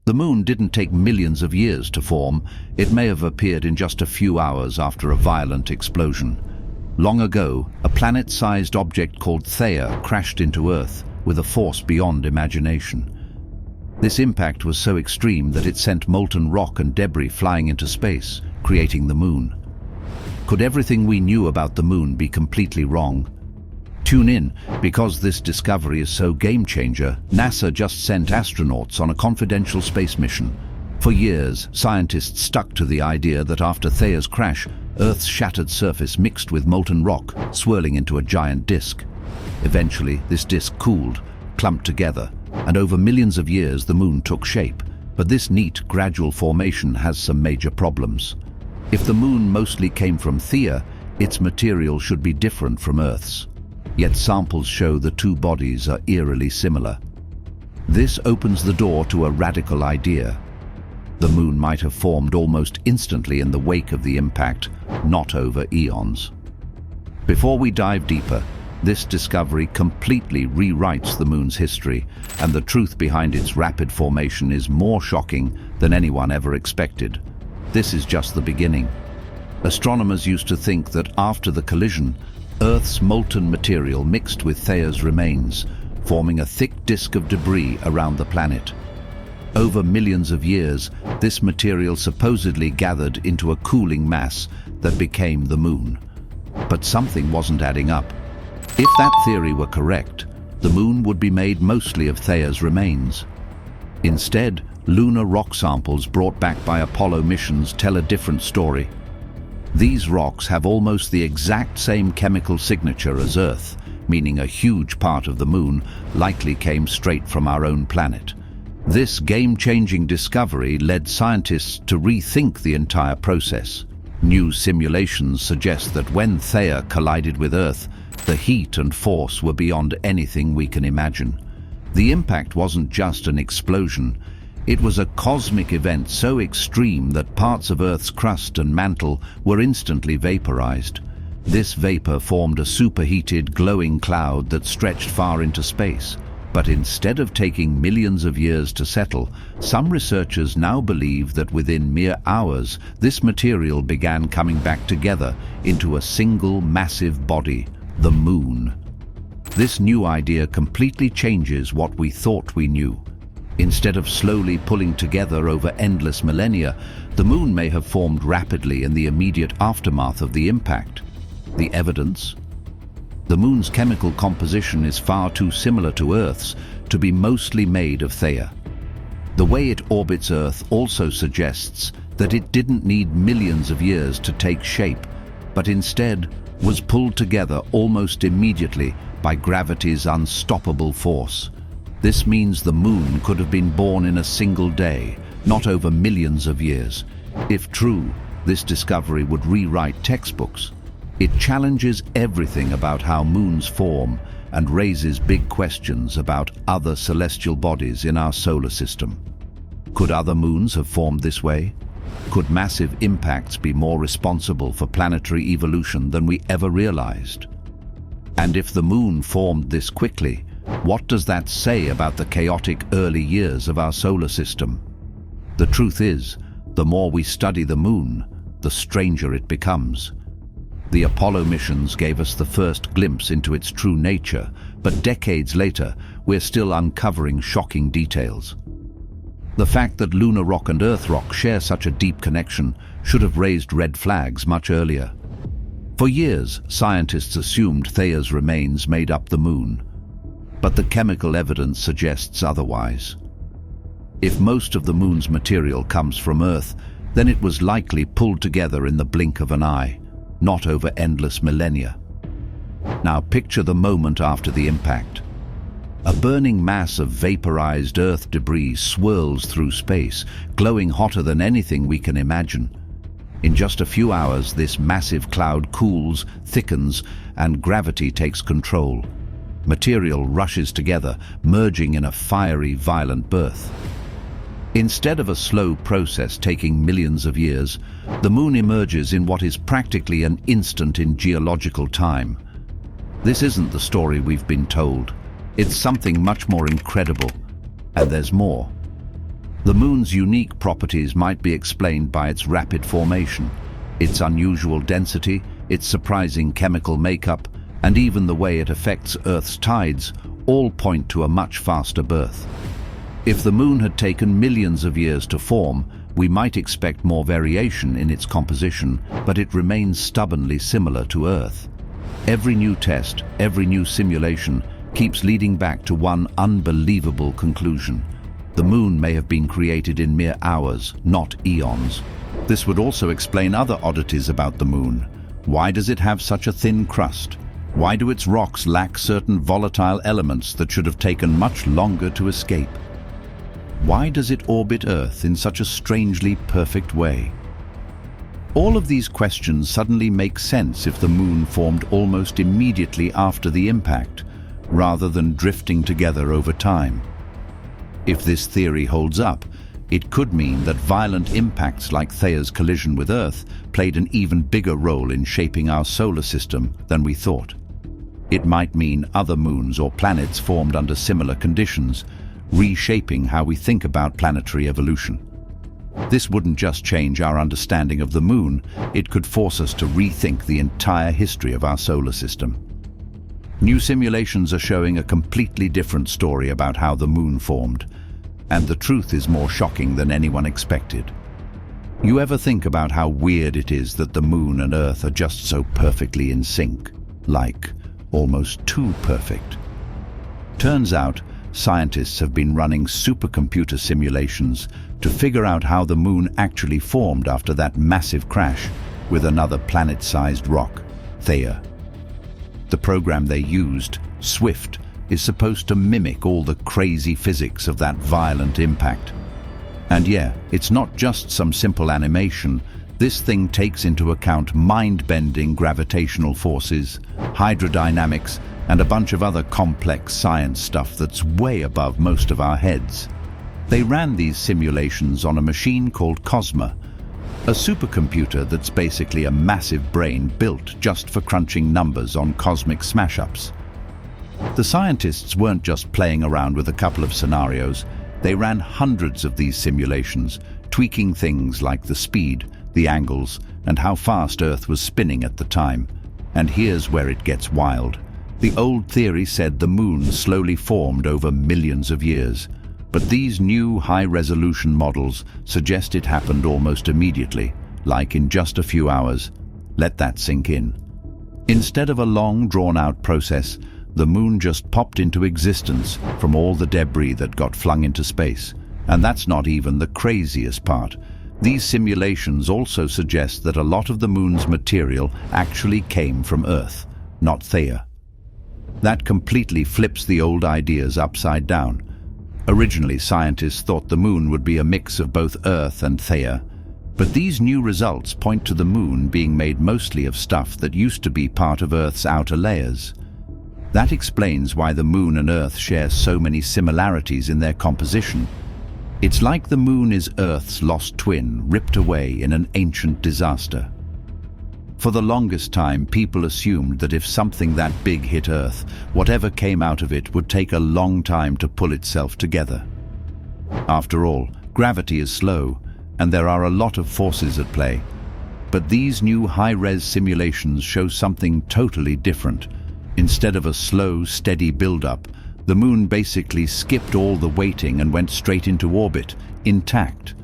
The moon didn't take millions of years to form. It may have appeared in just a few hours after a violent explosion. Long ago, a planet-sized object called Theia crashed into Earth with a force beyond imagination. This impact was so extreme that it sent molten rock and debris flying into space, creating the moon. Could everything we knew about the moon be completely wrong? Tune in, because this discovery is so game-changer. NASA just sent astronauts on a confidential space mission. For years, scientists stuck to the idea that after Theia's crash, Earth's shattered surface mixed with molten rock, swirling into a giant disk. Eventually, this disk cooled, clumped together, and over millions of years the moon took shape. But this neat, gradual formation has some major problems. If the moon mostly came from Theia, its material should be different from Earth's. Yet samples show the two bodies are eerily similar. This opens the door to a radical idea. The moon might have formed almost instantly in the wake of the impact, not over eons. Before we dive deeper, this discovery completely rewrites the moon's history, and the truth behind its rapid formation is more shocking than anyone ever expected. This is just the beginning. Astronomers used to think that after the collision, Earth's molten material mixed with Theia's remains, forming a thick disk of debris around the planet. Over millions of years, this material supposedly gathered into a cooling mass that became the moon. But something wasn't adding up. If that theory were correct, the moon would be made mostly of Theia's remains. Instead, lunar rock samples brought back by Apollo missions tell a different story. These rocks have almost the exact same chemical signature as Earth, meaning a huge part of the moon likely came straight from our own planet. This game-changing discovery led scientists to rethink the entire process. New simulations suggest that when Theia collided with Earth, the heat and force were beyond anything we can imagine. The impact wasn't just an explosion. It was a cosmic event so extreme that parts of Earth's crust and mantle were instantly vaporized. This vapor formed a superheated, glowing cloud that stretched far into space. But instead of taking millions of years to settle, some researchers now believe that within mere hours, this material began coming back together into a single massive body, the moon. This new idea completely changes what we thought we knew. Instead of slowly pulling together over endless millennia, the moon may have formed rapidly in the immediate aftermath of the impact. The evidence? The moon's chemical composition is far too similar to Earth's to be mostly made of Theia. The way it orbits Earth also suggests that it didn't need millions of years to take shape, but instead was pulled together almost immediately by gravity's unstoppable force. This means the moon could have been born in a single day, not over millions of years. If true, this discovery would rewrite textbooks. It challenges everything about how moons form and raises big questions about other celestial bodies in our solar system. Could other moons have formed this way? Could massive impacts be more responsible for planetary evolution than we ever realized? And if the moon formed this quickly, what does that say about the chaotic early years of our solar system? The truth is, the more we study the moon, the stranger it becomes. The Apollo missions gave us the first glimpse into its true nature, but decades later, we're still uncovering shocking details. The fact that lunar rock and Earth rock share such a deep connection should have raised red flags much earlier. For years, scientists assumed Theia's remains made up the moon, but the chemical evidence suggests otherwise. If most of the moon's material comes from Earth, then it was likely pulled together in the blink of an eye, not over endless millennia. Now picture the moment after the impact. A burning mass of vaporized Earth debris swirls through space, glowing hotter than anything we can imagine. In just a few hours, this massive cloud cools, thickens, and gravity takes control. Material rushes together, merging in a fiery, violent birth. Instead of a slow process taking millions of years, the moon emerges in what is practically an instant in geological time. This isn't the story we've been told. It's something much more incredible. And there's more. The moon's unique properties might be explained by its rapid formation, its unusual density, its surprising chemical makeup, and even the way it affects Earth's tides all point to a much faster birth. If the moon had taken millions of years to form, we might expect more variation in its composition, but it remains stubbornly similar to Earth. Every new test, every new simulation keeps leading back to one unbelievable conclusion. The moon may have been created in mere hours, not eons. This would also explain other oddities about the moon. Why does it have such a thin crust? Why do its rocks lack certain volatile elements that should have taken much longer to escape? Why does it orbit Earth in such a strangely perfect way? All of these questions suddenly make sense if the moon formed almost immediately after the impact, rather than drifting together over time. If this theory holds up, it could mean that violent impacts like Theia's collision with Earth played an even bigger role in shaping our solar system than we thought. It might mean other moons or planets formed under similar conditions, reshaping how we think about planetary evolution. This wouldn't just change our understanding of the moon, it could force us to rethink the entire history of our solar system. New simulations are showing a completely different story about how the moon formed, and the truth is more shocking than anyone expected. You ever think about how weird it is that the moon and Earth are just so perfectly in sync, like almost too perfect? Turns out, scientists have been running supercomputer simulations to figure out how the moon actually formed after that massive crash with another planet-sized rock, Theia. The program they used, Swift, is supposed to mimic all the crazy physics of that violent impact. And yeah, it's not just some simple animation. This thing takes into account mind-bending gravitational forces, hydrodynamics, and a bunch of other complex science stuff that's way above most of our heads. They ran these simulations on a machine called Cosma, a supercomputer that's basically a massive brain built just for crunching numbers on cosmic smash-ups. The scientists weren't just playing around with a couple of scenarios. They ran hundreds of these simulations, tweaking things like the speed, the angles, and how fast Earth was spinning at the time. And here's where it gets wild. The old theory said the moon slowly formed over millions of years, but these new high-resolution models suggest it happened almost immediately, like in just a few hours. Let that sink in. Instead of a long, drawn-out process, the moon just popped into existence from all the debris that got flung into space. And that's not even the craziest part. These simulations also suggest that a lot of the moon's material actually came from Earth, not Theia. That completely flips the old ideas upside down. Originally, scientists thought the moon would be a mix of both Earth and Theia, but these new results point to the moon being made mostly of stuff that used to be part of Earth's outer layers. That explains why the moon and Earth share so many similarities in their composition. It's like the moon is Earth's lost twin, ripped away in an ancient disaster. For the longest time, people assumed that if something that big hit Earth, whatever came out of it would take a long time to pull itself together. After all, gravity is slow, and there are a lot of forces at play. But these new high-res simulations show something totally different. Instead of a slow, steady build-up, the moon basically skipped all the weighting and went straight into orbit, intact.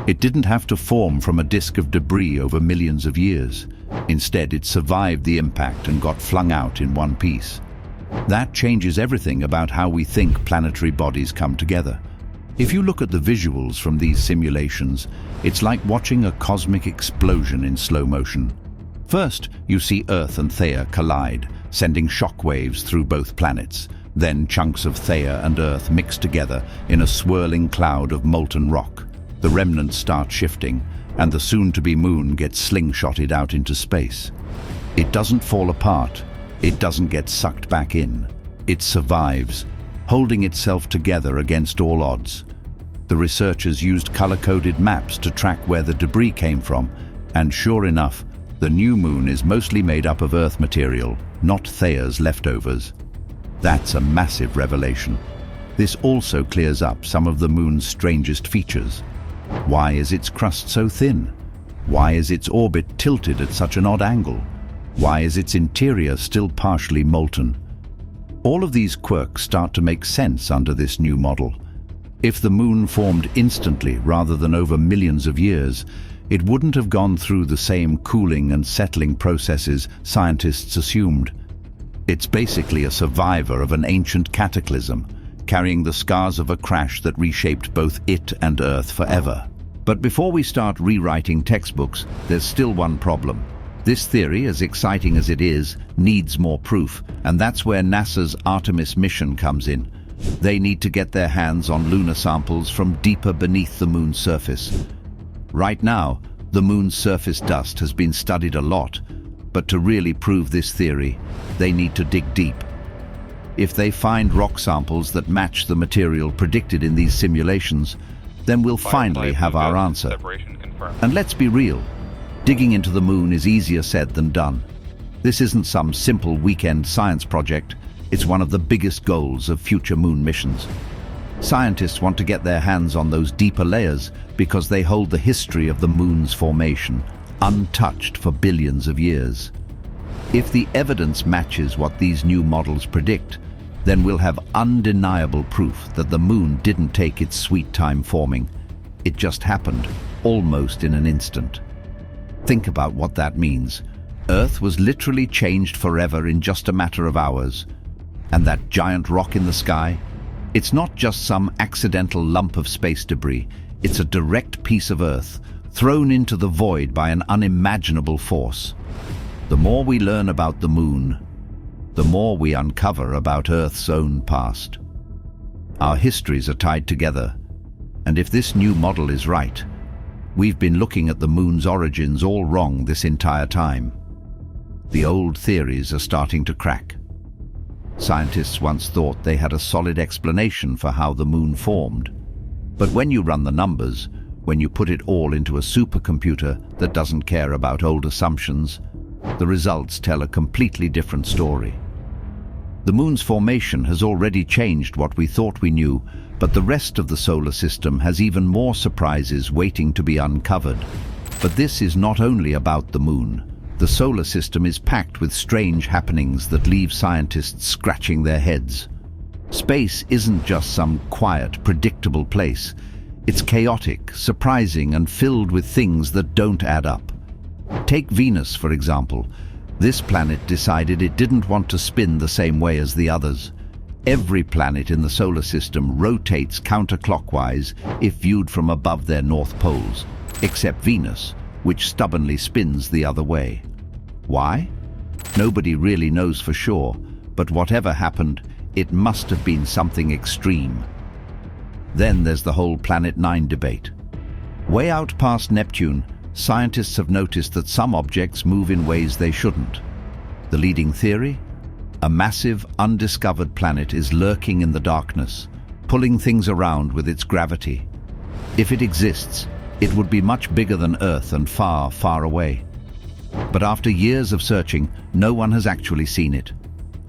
It didn't have to form from a disk of debris over millions of years. Instead, it survived the impact and got flung out in one piece. That changes everything about how we think planetary bodies come together. If you look at the visuals from these simulations, it's like watching a cosmic explosion in slow motion. First, you see Earth and Theia collide, sending shockwaves through both planets. Then chunks of Theia and Earth mix together in a swirling cloud of molten rock. The remnants start shifting, and the soon-to-be moon gets slingshotted out into space. It doesn't fall apart. It doesn't get sucked back in. It survives, holding itself together against all odds. The researchers used color-coded maps to track where the debris came from, and sure enough, the new moon is mostly made up of Earth material, not Theia's leftovers. That's a massive revelation. This also clears up some of the moon's strangest features. Why is its crust so thin? Why is its orbit tilted at such an odd angle? Why is its interior still partially molten? All of these quirks start to make sense under this new model. If the moon formed instantly rather than over millions of years, it wouldn't have gone through the same cooling and settling processes scientists assumed. It's basically a survivor of an ancient cataclysm, carrying the scars of a crash that reshaped both it and Earth forever. But before we start rewriting textbooks, there's still one problem. This theory, as exciting as it is, needs more proof, and that's where NASA's Artemis mission comes in. They need to get their hands on lunar samples from deeper beneath the moon's surface. Right now, the moon's surface dust has been studied a lot, but to really prove this theory, they need to dig deep. If they find rock samples that match the material predicted in these simulations, then we'll finally have our answer. And let's be real, digging into the moon is easier said than done. This isn't some simple weekend science project, it's one of the biggest goals of future moon missions. Scientists want to get their hands on those deeper layers because they hold the history of the moon's formation, untouched for billions of years. If the evidence matches what these new models predict, then we'll have undeniable proof that the moon didn't take its sweet time forming. It just happened, almost in an instant. Think about what that means. Earth was literally changed forever in just a matter of hours. And that giant rock in the sky? It's not just some accidental lump of space debris. It's a direct piece of Earth, thrown into the void by an unimaginable force. The more we learn about the moon, the more we uncover about Earth's own past. Our histories are tied together, and if this new model is right, we've been looking at the moon's origins all wrong this entire time. The old theories are starting to crack. Scientists once thought they had a solid explanation for how the moon formed. But when you run the numbers, when you put it all into a supercomputer that doesn't care about old assumptions, the results tell a completely different story. The moon's formation has already changed what we thought we knew, but the rest of the solar system has even more surprises waiting to be uncovered. But this is not only about the moon. The solar system is packed with strange happenings that leave scientists scratching their heads. Space isn't just some quiet, predictable place. It's chaotic, surprising, and filled with things that don't add up. Take Venus, for example. This planet decided it didn't want to spin the same way as the others. Every planet in the solar system rotates counterclockwise if viewed from above their north poles, except Venus, which stubbornly spins the other way. Why? Nobody really knows for sure, but whatever happened, it must have been something extreme. Then there's the whole Planet 9 debate. Way out past Neptune, scientists have noticed that some objects move in ways they shouldn't. The leading theory? A massive, undiscovered planet is lurking in the darkness, pulling things around with its gravity. If it exists, it would be much bigger than Earth and far, far away. But after years of searching, no one has actually seen it.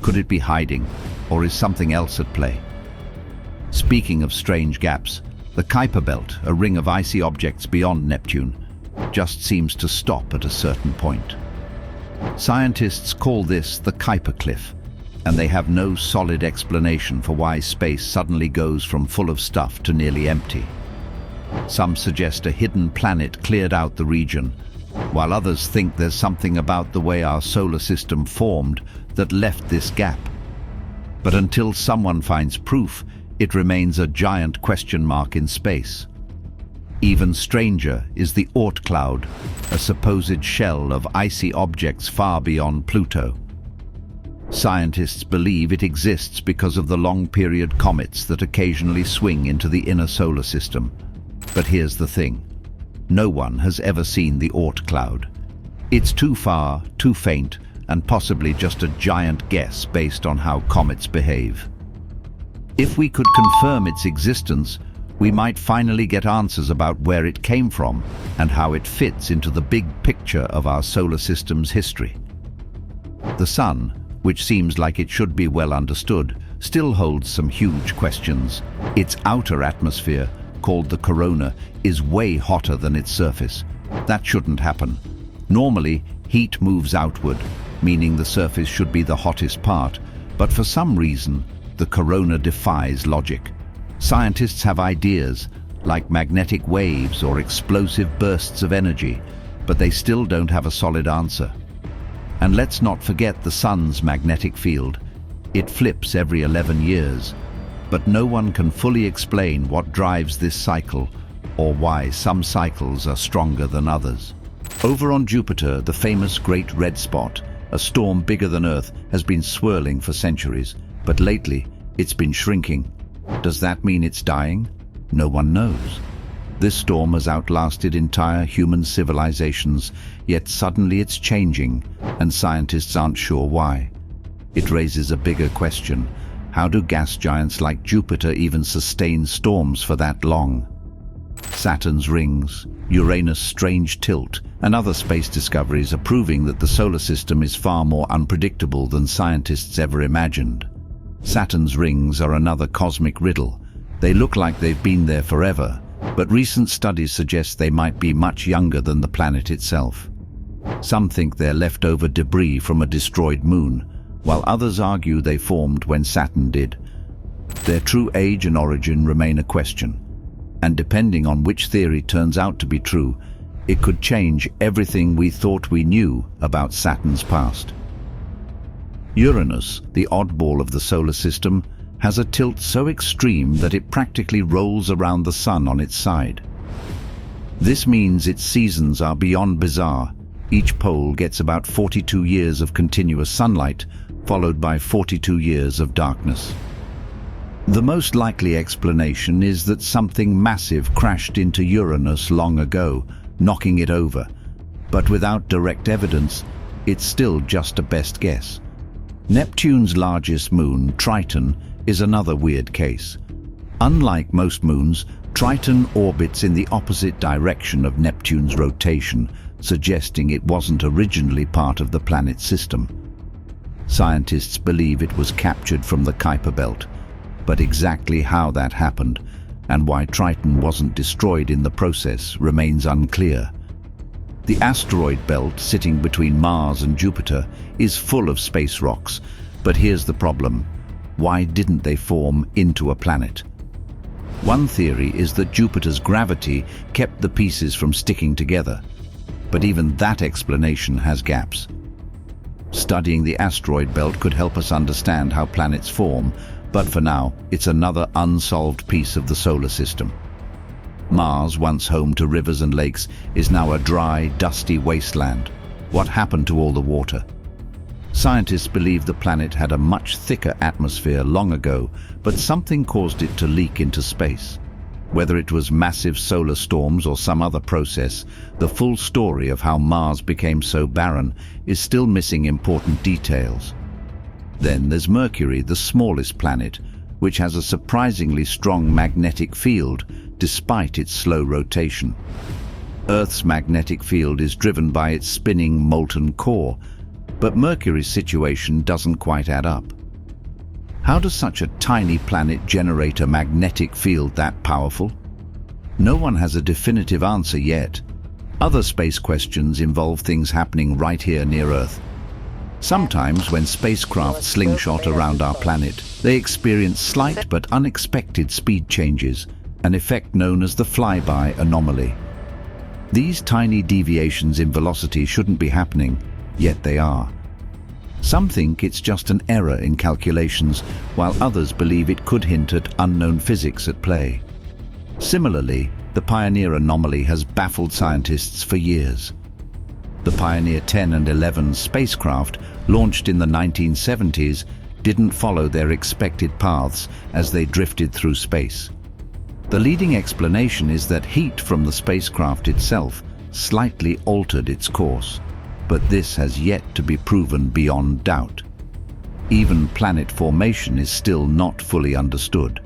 Could it be hiding, or is something else at play? Speaking of strange gaps, the Kuiper Belt, a ring of icy objects beyond Neptune, just seems to stop at a certain point. Scientists call this the Kuiper Cliff, and they have no solid explanation for why space suddenly goes from full of stuff to nearly empty. Some suggest a hidden planet cleared out the region, while others think there's something about the way our solar system formed that left this gap. But until someone finds proof, it remains a giant question mark in space. Even stranger is the Oort cloud, a supposed shell of icy objects far beyond Pluto. Scientists believe it exists because of the long-period comets that occasionally swing into the inner solar system. But here's the thing. No one has ever seen the Oort cloud. It's too far, too faint, and possibly just a giant guess based on how comets behave. If we could confirm its existence, we might finally get answers about where it came from and how it fits into the big picture of our solar system's history. The Sun, which seems like it should be well understood, still holds some huge questions. Its outer atmosphere, called the corona, is way hotter than its surface. That shouldn't happen. Normally, heat moves outward, meaning the surface should be the hottest part, but for some reason, the corona defies logic. Scientists have ideas, like magnetic waves or explosive bursts of energy, but they still don't have a solid answer. And let's not forget the sun's magnetic field. It flips every 11 years, but no one can fully explain what drives this cycle or why some cycles are stronger than others. Over on Jupiter, the famous Great Red Spot, a storm bigger than Earth, has been swirling for centuries, but lately it's been shrinking. Does that mean it's dying? No one knows. This storm has outlasted entire human civilizations, yet suddenly it's changing, and scientists aren't sure why. It raises a bigger question. How do gas giants like Jupiter even sustain storms for that long? Saturn's rings, Uranus' strange tilt, and other space discoveries are proving that the solar system is far more unpredictable than scientists ever imagined. Saturn's rings are another cosmic riddle. They look like they've been there forever, but recent studies suggest they might be much younger than the planet itself. Some think they're leftover debris from a destroyed moon, while others argue they formed when Saturn did. Their true age and origin remain a question, and depending on which theory turns out to be true, it could change everything we thought we knew about Saturn's past. Uranus, the oddball of the solar system, has a tilt so extreme that it practically rolls around the sun on its side. This means its seasons are beyond bizarre. Each pole gets about 42 years of continuous sunlight, followed by 42 years of darkness. The most likely explanation is that something massive crashed into Uranus long ago, knocking it over. But without direct evidence, it's still just a best guess. Neptune's largest moon, Triton, is another weird case. Unlike most moons, Triton orbits in the opposite direction of Neptune's rotation, suggesting it wasn't originally part of the planet's system. Scientists believe it was captured from the Kuiper Belt, but exactly how that happened and why Triton wasn't destroyed in the process remains unclear. The asteroid belt sitting between Mars and Jupiter is full of space rocks, but here's the problem. Why didn't they form into a planet? One theory is that Jupiter's gravity kept the pieces from sticking together, but even that explanation has gaps. Studying the asteroid belt could help us understand how planets form, but for now, it's another unsolved piece of the solar system. Mars, once home to rivers and lakes, is now a dry, dusty wasteland. What happened to all the water? Scientists believe the planet had a much thicker atmosphere long ago, but something caused it to leak into space. Whether it was massive solar storms or some other process, the full story of how Mars became so barren is still missing important details. Then there's Mercury, the smallest planet, which has a surprisingly strong magnetic field despite its slow rotation. Earth's magnetic field is driven by its spinning molten core, but Mercury's situation doesn't quite add up. How does such a tiny planet generate a magnetic field that powerful? No one has a definitive answer yet. Other space questions involve things happening right here near Earth. Sometimes when spacecraft slingshot around our planet, they experience slight but unexpected speed changes, an effect known as the flyby anomaly. These tiny deviations in velocity shouldn't be happening, yet they are. Some think it's just an error in calculations, while others believe it could hint at unknown physics at play. Similarly, the Pioneer anomaly has baffled scientists for years. The Pioneer 10 and 11 spacecraft, launched in the 1970s, didn't follow their expected paths as they drifted through space. The leading explanation is that heat from the spacecraft itself slightly altered its course, but this has yet to be proven beyond doubt. Even planet formation is still not fully understood.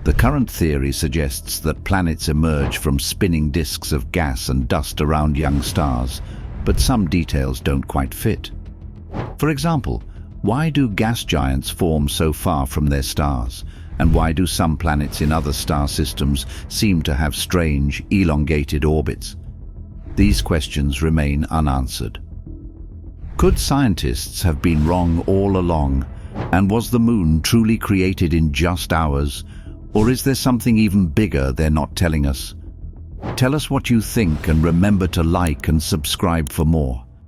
The current theory suggests that planets emerge from spinning disks of gas and dust around young stars, but some details don't quite fit. For example, Why do gas giants form so far from their stars? And why do some planets in other star systems seem to have strange, elongated orbits? These questions remain unanswered. Could scientists have been wrong all along? And was the moon truly created in just hours? Or is there something even bigger they're not telling us? Tell us what you think and remember to like and subscribe for more.